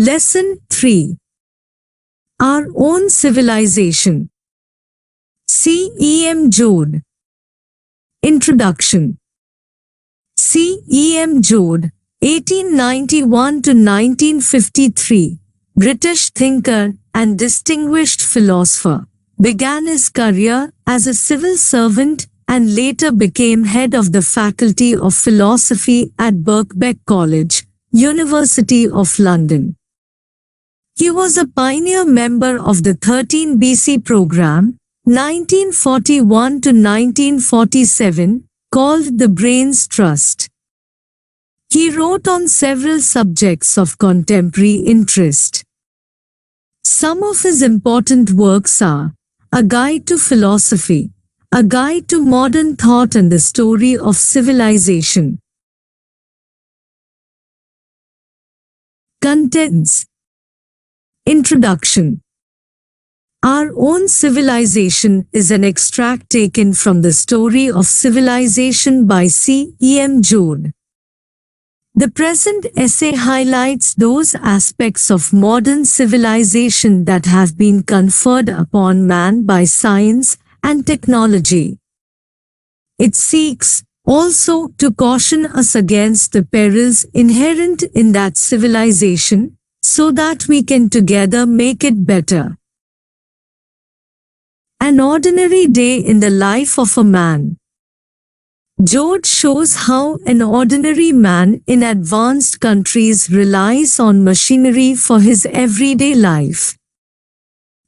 Lesson 3. Our Own Civilization. C. E. M. Joad. Introduction. C. E. M. Joad, 1891 to 1953, British thinker and distinguished philosopher, began his career as a civil servant and later became head of the Faculty of Philosophy at Birkbeck College, University of London. He was a pioneer member of the 13 BC program, 1941 to 1947, called the Brains Trust. He wrote on several subjects of contemporary interest. Some of his important works are A Guide to Philosophy, A Guide to Modern Thought and the Story of Civilization. Contents. Introduction. Our Own Civilization is an extract taken from the Story of Civilization by C. E. M. Joad. The present essay highlights those aspects of modern civilization that have been conferred upon man by science and technology. It seeks also to caution us against the perils inherent in that civilization, so that we can together make it better. An ordinary day in the life of a man. Joad shows how an ordinary man in advanced countries relies on machinery for his everyday life.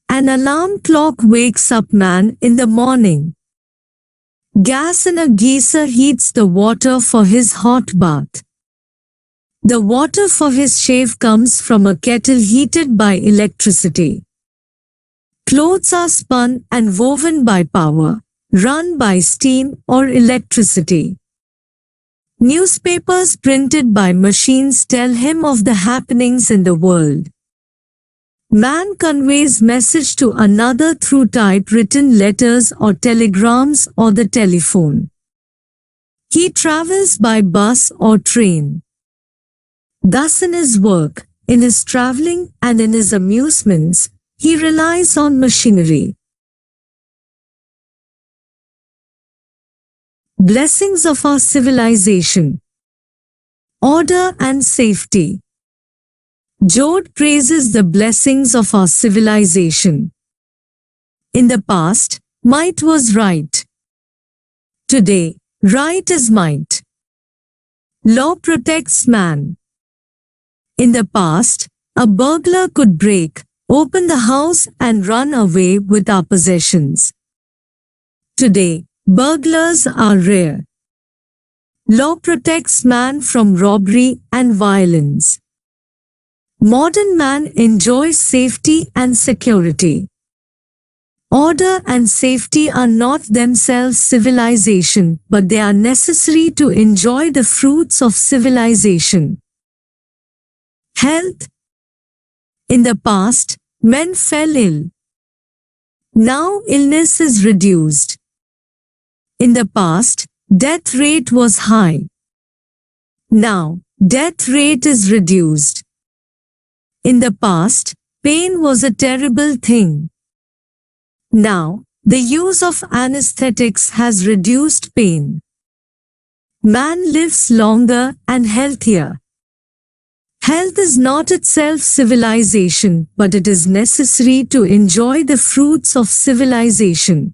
An alarm clock wakes up man in the morning. Gas in a geyser heats the water for his hot bath. The water for his shave comes from a kettle heated by electricity. Clothes are spun and woven by power, run by steam or electricity. Newspapers printed by machines tell him of the happenings in the world. Man conveys message to another through typewritten letters or telegrams or the telephone. He travels by bus or train. Thus in his work, in his traveling and in his amusements, he relies on machinery. Blessings of our civilization. Order and safety. Joad praises the blessings of our civilization. In the past, might was right. Today, right is might. Law protects man. In the past, a burglar could break, open the house and run away with our possessions. Today, burglars are rare. Law protects man from robbery and violence. Modern man enjoys safety and security. Order and safety are not themselves civilization, but they are necessary to enjoy the fruits of civilization. Health. In the past, men fell ill. Now illness is reduced. In the past, death rate was high. Now, death rate is reduced. In the past, pain was a terrible thing. Now, the use of anesthetics has reduced pain. Man lives longer and healthier. Health is not itself civilization, but it is necessary to enjoy the fruits of civilization.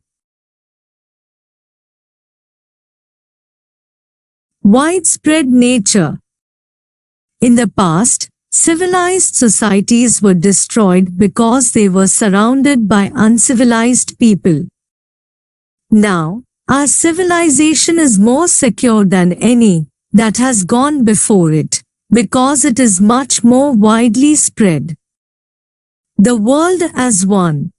Widespread nature. In the past, civilized societies were destroyed because they were surrounded by uncivilized people. Now, our civilization is more secure than any that has gone before it, because it is much more widely spread. The world as one.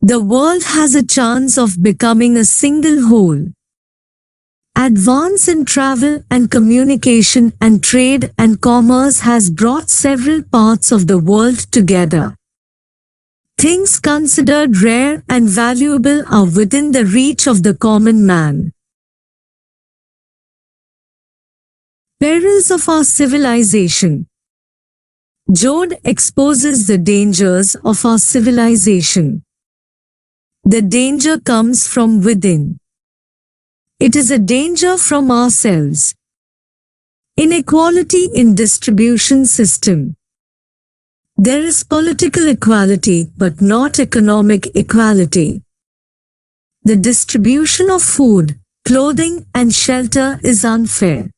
The world has a chance of becoming a single whole. Advance in travel and communication and trade and commerce has brought several parts of the world together. Things considered rare and valuable are within the reach of the common man. Perils of our civilization. Joad exposes the dangers of our civilization. The danger comes from within. It is a danger from ourselves. Inequality in distribution system. There is political equality but not economic equality. The distribution of food, clothing and shelter is unfair.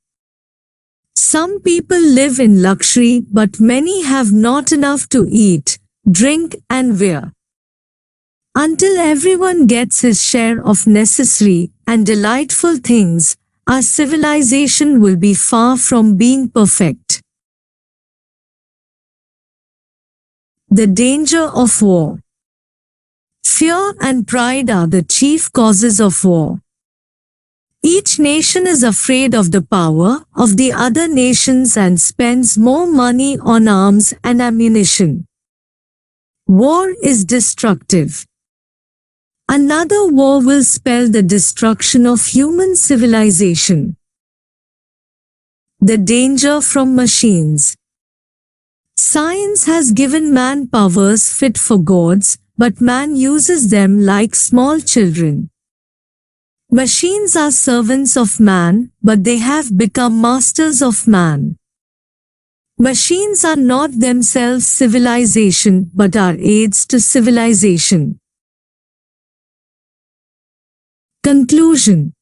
Some people live in luxury but many have not enough to eat, drink and wear. Until everyone gets his share of necessary and delightful things, our civilization will be far from being perfect. The danger of war. Fear and pride are the chief causes of war. Each nation is afraid of the power of the other nations and spends more money on arms and ammunition. War is destructive. Another war will spell the destruction of human civilization. The danger from machines. Science has given man powers fit for gods, but man uses them like small children. Machines are servants of man, but they have become masters of man. Machines are not themselves civilization, but are aids to civilization. Conclusion.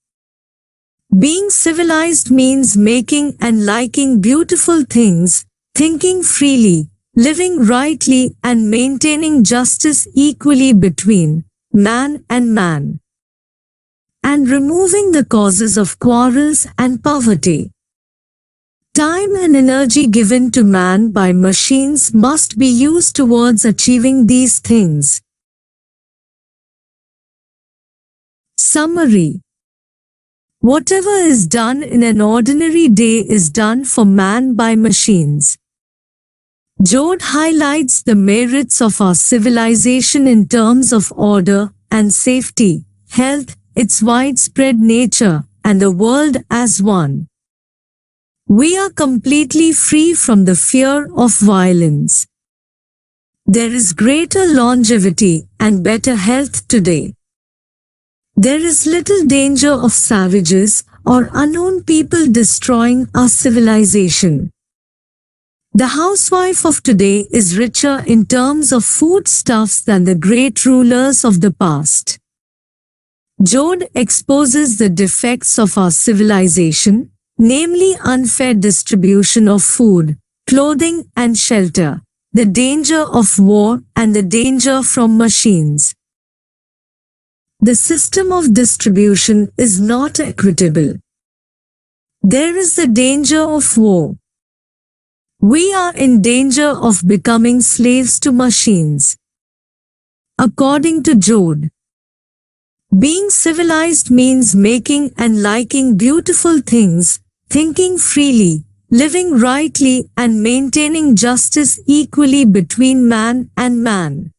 Being civilized means making and liking beautiful things, thinking freely, living rightly and maintaining justice equally between man and man, and removing the causes of quarrels and poverty. Time and energy given to man by machines must be used towards achieving these things. Summary. Whatever is done in an ordinary day is done for man by machines. Joad highlights the merits of our civilization in terms of order and safety, health, its widespread nature, and the world as one. We are completely free from the fear of violence. There is greater longevity and better health today. There is little danger of savages or unknown people destroying our civilization. The housewife of today is richer in terms of foodstuffs than the great rulers of the past. Joad exposes the defects of our civilization, namely unfair distribution of food, clothing and shelter, the danger of war and the danger from machines. The system of distribution is not equitable. There is the danger of war. We are in danger of becoming slaves to machines. According to Joad, being civilized means making and liking beautiful things, thinking freely, living rightly and maintaining justice equally between man and man.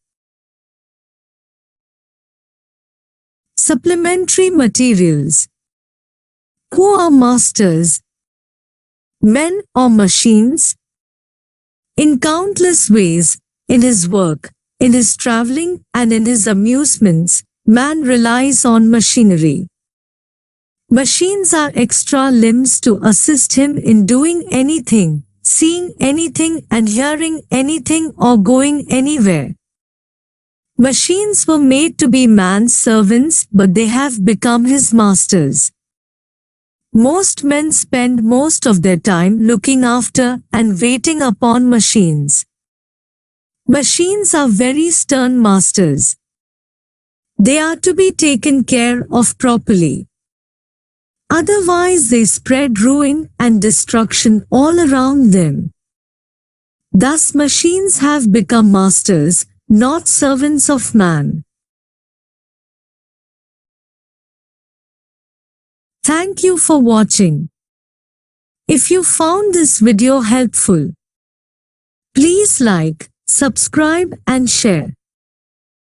Supplementary materials. Who are masters? Men or machines? In countless ways, in his work, in his traveling and in his amusements, man relies on machinery. Machines are extra limbs to assist him in doing anything, seeing anything and hearing anything or going anywhere. Machines were made to be man's servants, but they have become his masters. Most men spend most of their time looking after and waiting upon machines. Machines are very stern masters. They are to be taken care of properly. Otherwise they spread ruin and destruction all around them. Thus machines have become masters, not servants of man. Thank you for watching. If you found this video helpful, please like, subscribe and share.